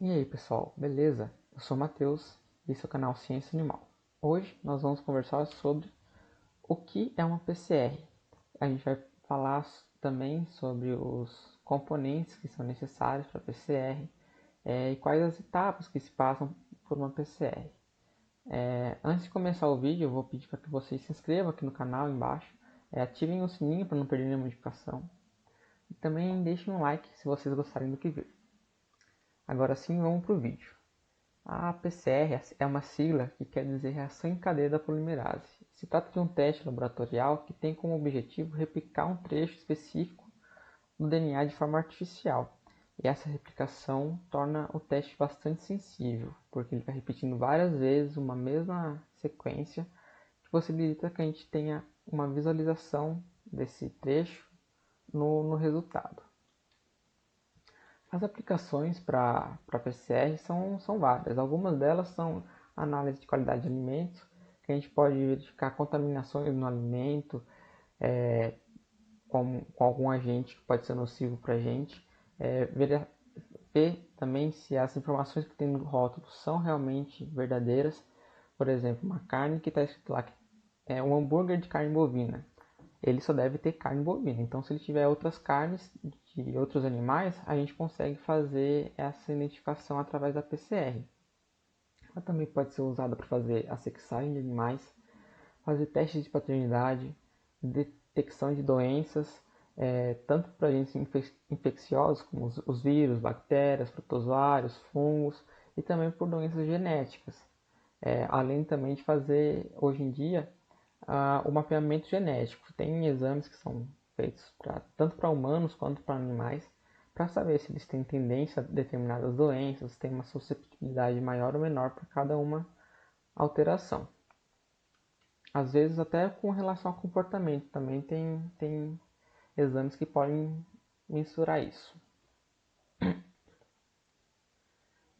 E aí pessoal, beleza? Eu sou o Matheus e esse é o canal Ciência Animal. Hoje nós vamos conversar sobre o que é uma PCR. A gente vai falar também sobre os componentes que são necessários para a PCR e quais as etapas que se passam por uma PCR. Antes de começar o vídeo, eu vou pedir para que vocês se inscrevam aqui no canal embaixo, ativem o sininho para não perder nenhuma notificação e também deixem um like se vocês gostarem do que ver. Agora sim, vamos para o vídeo. A PCR é uma sigla que quer dizer reação em cadeia da polimerase. Se trata de um teste laboratorial que tem como objetivo replicar um trecho específico do DNA de forma artificial. E essa replicação torna o teste bastante sensível, porque ele está repetindo várias vezes uma mesma sequência, que possibilita que a gente tenha uma visualização desse trecho no resultado. As aplicações para PCR são várias. Algumas delas são análise de qualidade de alimentos, que a gente pode verificar contaminações no alimento com algum agente que pode ser nocivo para a gente. Ver também se as informações que tem no rótulo são realmente verdadeiras. Por exemplo, uma carne que está escrito lá que é um hambúrguer de carne bovina, ele só deve ter carne bovina. Então, se ele tiver outras carnes de outros animais, a gente consegue fazer essa identificação através da PCR. Ela também pode ser usada para fazer a sexagem de animais, fazer testes de paternidade, detecção de doenças, tanto para agentes infecciosos como os vírus, bactérias, protozoários, fungos e também por doenças genéticas. Além também de fazer, hoje em dia, o mapeamento genético. Tem exames que são feitos tanto para humanos quanto para animais, para saber se eles têm tendência a determinadas doenças, têm uma susceptibilidade maior ou menor para cada uma alteração. Às vezes até com relação ao comportamento também tem exames que podem mensurar isso.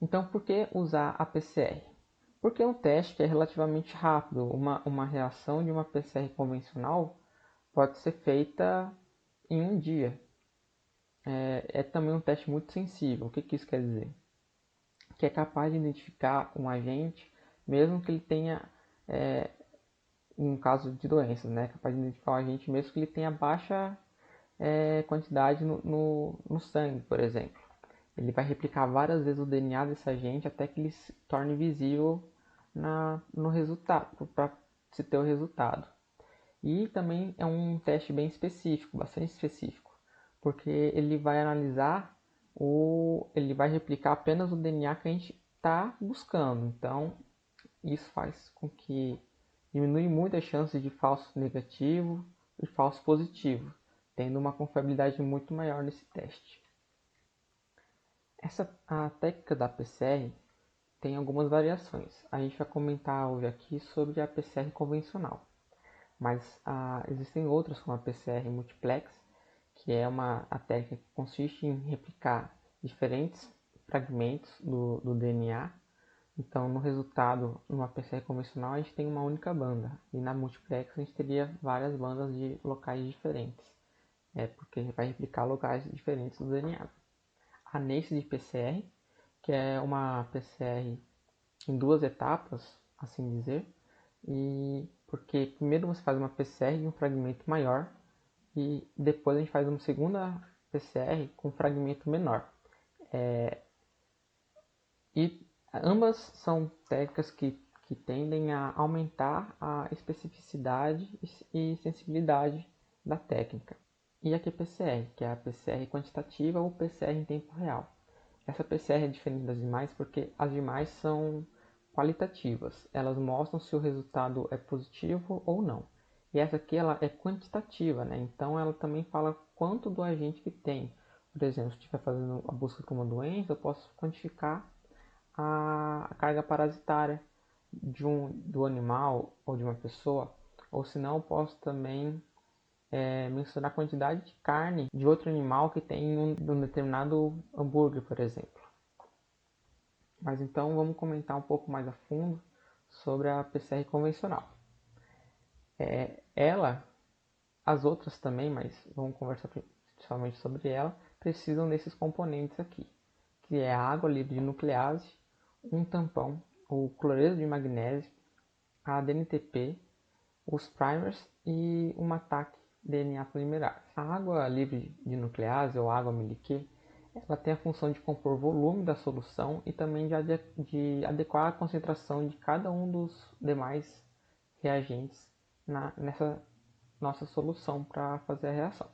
Então, por que usar a PCR? Porque é um teste que é relativamente rápido. Uma reação de uma PCR convencional pode ser feita em um dia. É também um teste muito sensível. O que isso quer dizer? Que é capaz de identificar um agente, mesmo que ele tenha, em caso de doenças, né? Capaz de identificar um agente mesmo que ele tenha baixa quantidade no sangue, por exemplo. Ele vai replicar várias vezes o DNA desse agente até que ele se torne visível no resultado, para se ter o resultado. E também é um teste bem específico, bastante específico, porque ele vai analisar ele vai replicar apenas o DNA que a gente está buscando. Então, isso faz com que diminui muito as chances de falso negativo e falso positivo, tendo uma confiabilidade muito maior nesse teste. A técnica da PCR tem algumas variações. A gente vai comentar hoje aqui sobre a PCR convencional. Mas existem outras, como a PCR multiplex, que é a técnica que consiste em replicar diferentes fragmentos do DNA. Então, no resultado, numa PCR convencional, a gente tem uma única banda. E na multiplex, a gente teria várias bandas de locais diferentes. Porque vai replicar locais diferentes do DNA. A NACE de PCR, que é uma PCR em duas etapas, assim dizer, e porque primeiro você faz uma PCR de um fragmento maior e depois a gente faz uma segunda PCR com um fragmento menor. E ambas são técnicas que tendem a aumentar a especificidade e sensibilidade da técnica. E a QPCR, que é a PCR quantitativa ou PCR em tempo real. Essa PCR é diferente das demais porque as demais são qualitativas. Elas mostram se o resultado é positivo ou não. E essa aqui ela é quantitativa, né? Então ela também fala quanto do agente que tem. Por exemplo, se estiver fazendo a busca por uma doença, eu posso quantificar a carga parasitária do animal ou de uma pessoa. Ou se não, eu posso também mencionar a quantidade de carne de outro animal que tem em um determinado hambúrguer, por exemplo. Mas então vamos comentar um pouco mais a fundo sobre a PCR convencional. As outras também, mas vamos conversar principalmente sobre ela, precisam desses componentes aqui, que é a água livre de nuclease, um tampão, o cloreto de magnésio, a DNTP, os primers e uma TAC DNA polimerase. A água livre de nuclease, ou água miliquê, ela tem a função de compor o volume da solução e também de adequar a concentração de cada um dos demais reagentes nessa nossa solução para fazer a reação.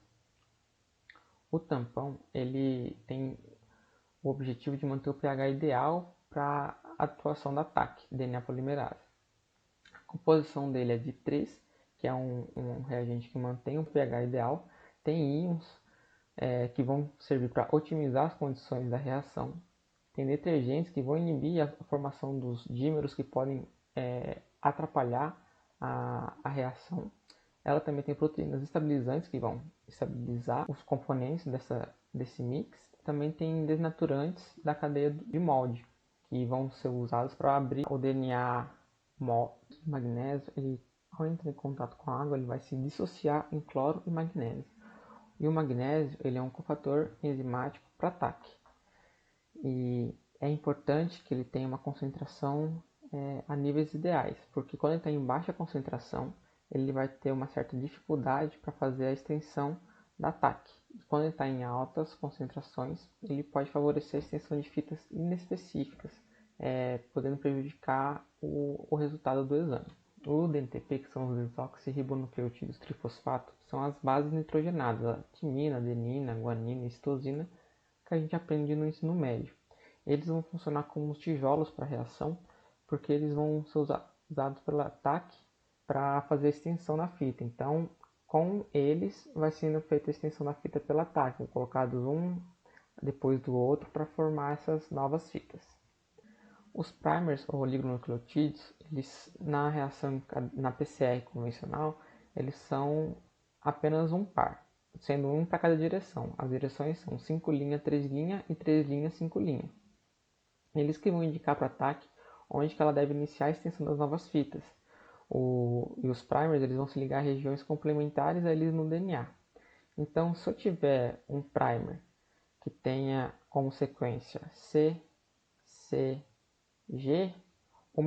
O tampão ele tem o objetivo de manter o pH ideal para a atuação da TAC, DNA polimerase. A composição dele é de 3, que é um reagente que mantém o pH ideal. Tem íons que vão servir para otimizar as condições da reação. Tem detergentes que vão inibir a formação dos dímeros que podem atrapalhar a reação. Ela também tem proteínas estabilizantes que vão estabilizar os componentes desse mix. Também tem desnaturantes da cadeia de molde, que vão ser usados para abrir o DNA magnésio. Ele, ao entrar em contato com a água, ele vai se dissociar em cloro e magnésio. E o magnésio ele é um cofator enzimático para TAC. E é importante que ele tenha uma concentração a níveis ideais, porque quando ele está em baixa concentração, ele vai ter uma certa dificuldade para fazer a extensão da TAC. E quando ele está em altas concentrações, ele pode favorecer a extensão de fitas inespecíficas, podendo prejudicar o resultado do exame. O DNTP, que são os desoxirribonucleotídeos trifosfato, são as bases nitrogenadas, a timina, adenina, guanina e citosina, que a gente aprende no ensino médio. Eles vão funcionar como os tijolos para a reação, porque eles vão ser usados pela TAC para fazer a extensão na fita. Então, com eles vai sendo feita a extensão da fita pela TAC, colocados um depois do outro para formar essas novas fitas. Os primers ou oligonucleotídeos, eles na reação na PCR convencional, eles são apenas um par, sendo um para cada direção. As direções são 5' 3' e 3' 5'. Eles que vão indicar para a TAC onde que ela deve iniciar a extensão das novas fitas. E os primers eles vão se ligar a regiões complementares a eles no DNA. Então, se eu tiver um primer que tenha como sequência C, C, G, o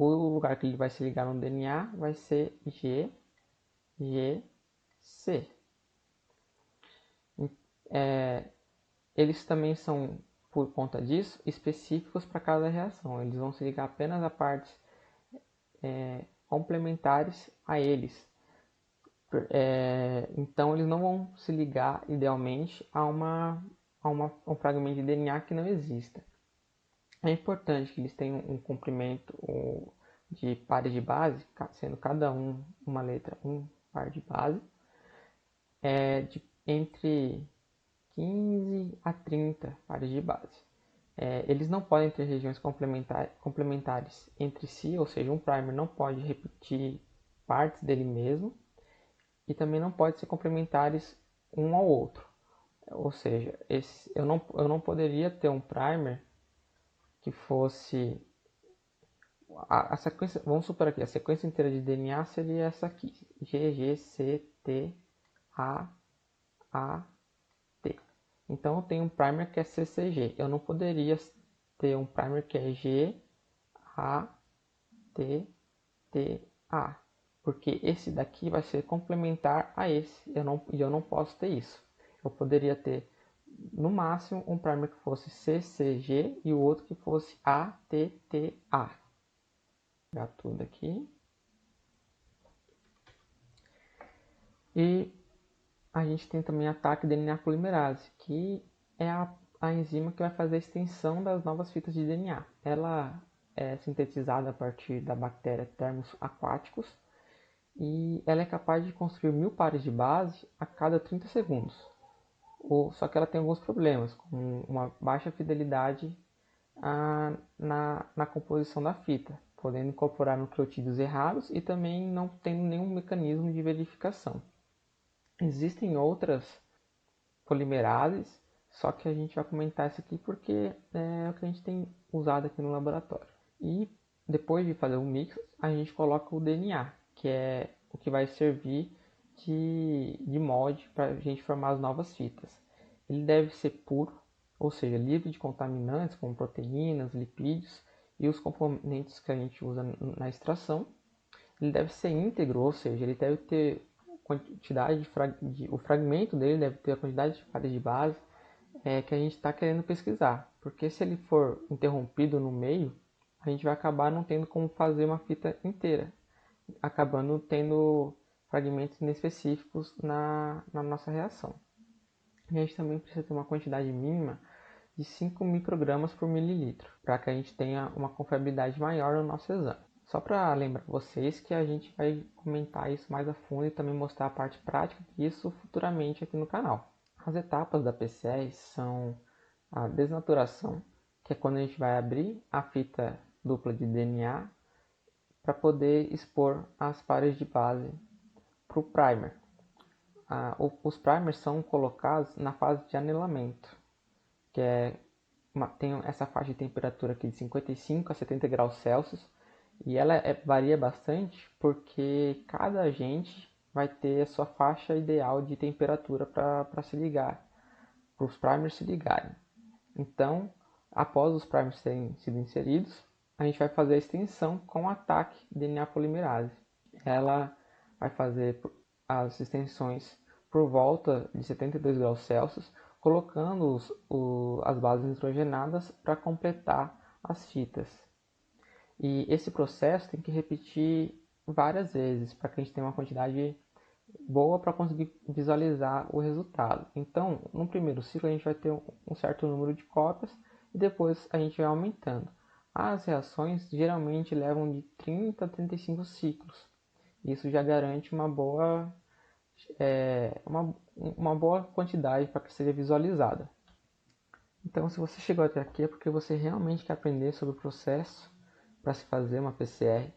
lugar que ele vai se ligar no DNA vai ser G, G, C. Eles também são, por conta disso, específicos para cada reação. Eles vão se ligar apenas a partes complementares a eles. Então, eles não vão se ligar, idealmente, a um fragmento de DNA que não exista. É importante que eles tenham um comprimento de pares de base, sendo cada uma letra um par de base, entre 15 a 30 pares de base. Eles não podem ter regiões complementares entre si, ou seja, um primer não pode repetir partes dele mesmo e também não pode ser complementares um ao outro. Ou seja, eu não poderia ter um primer que fosse a sequência, vamos supor aqui, a sequência inteira de DNA seria essa aqui, G, G, C, T, A, T. Então eu tenho um primer que é CCG. Eu não poderia ter um primer que é G, A, T, T, A, porque esse daqui vai ser complementar a esse. Eu não posso ter isso. Eu poderia ter no máximo um primer que fosse CCG e o outro que fosse ATTA. Vou pegar tudo aqui. E a gente tem também a TAC DNA polimerase, que é a enzima que vai fazer a extensão das novas fitas de DNA. Ela é sintetizada a partir da bactéria Thermus aquaticus e ela é capaz de construir 1000 pares de base a cada 30 segundos. Só que ela tem alguns problemas, como uma baixa fidelidade na composição da fita, podendo incorporar nucleotídeos errados e também não tendo nenhum mecanismo de verificação. Existem outras polimerases, só que a gente vai comentar isso aqui porque é o que a gente tem usado aqui no laboratório. E depois de fazer o mix, a gente coloca o DNA, que é o que vai servir de molde para a gente formar as novas fitas. Ele deve ser puro, ou seja, livre de contaminantes como proteínas, lipídios e os componentes que a gente usa na extração. Ele deve ser íntegro, ou seja, ele deve ter quantidade o fragmento dele deve ter a quantidade de fases de base que a gente está querendo pesquisar, porque se ele for interrompido no meio, a gente vai acabar não tendo como fazer uma fita inteira, acabando tendo fragmentos inespecíficos na nossa reação. E a gente também precisa ter uma quantidade mínima de 5 microgramas por mililitro, para que a gente tenha uma confiabilidade maior no nosso exame. Só para lembrar vocês que a gente vai comentar isso mais a fundo e também mostrar a parte prática disso futuramente aqui no canal. As etapas da PCR são a desnaturação, que é quando a gente vai abrir a fita dupla de DNA para poder expor as pares de base para o primer. Os primers são colocados na fase de anelamento, que tem essa faixa de temperatura aqui de 55 a 70 graus Celsius, e ela varia bastante porque cada agente vai ter a sua faixa ideal de temperatura para se ligar, para os primers se ligarem. Então, após os primers terem sido inseridos, a gente vai fazer a extensão com ataque DNA polimerase. Ela vai fazer as extensões por volta de 72 graus Celsius, colocando as bases nitrogenadas para completar as fitas. E esse processo tem que repetir várias vezes para que a gente tenha uma quantidade boa para conseguir visualizar o resultado. Então, no primeiro ciclo a gente vai ter um certo número de cópias e depois a gente vai aumentando. As reações geralmente levam de 30 a 35 ciclos. Isso já garante uma boa quantidade para que seja visualizada. Então, se você chegou até aqui é porque você realmente quer aprender sobre o processo para se fazer uma PCR.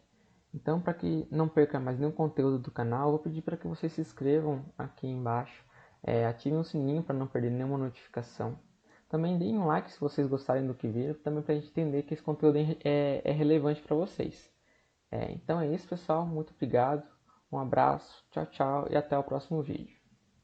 Então, para que não perca mais nenhum conteúdo do canal, eu vou pedir para que vocês se inscrevam aqui embaixo, ativem o sininho para não perder nenhuma notificação. Também deem um like se vocês gostarem do que viram, também para a gente entender que esse conteúdo é relevante para vocês. Então é isso, pessoal. Muito obrigado. Um abraço, tchau, tchau e até o próximo vídeo.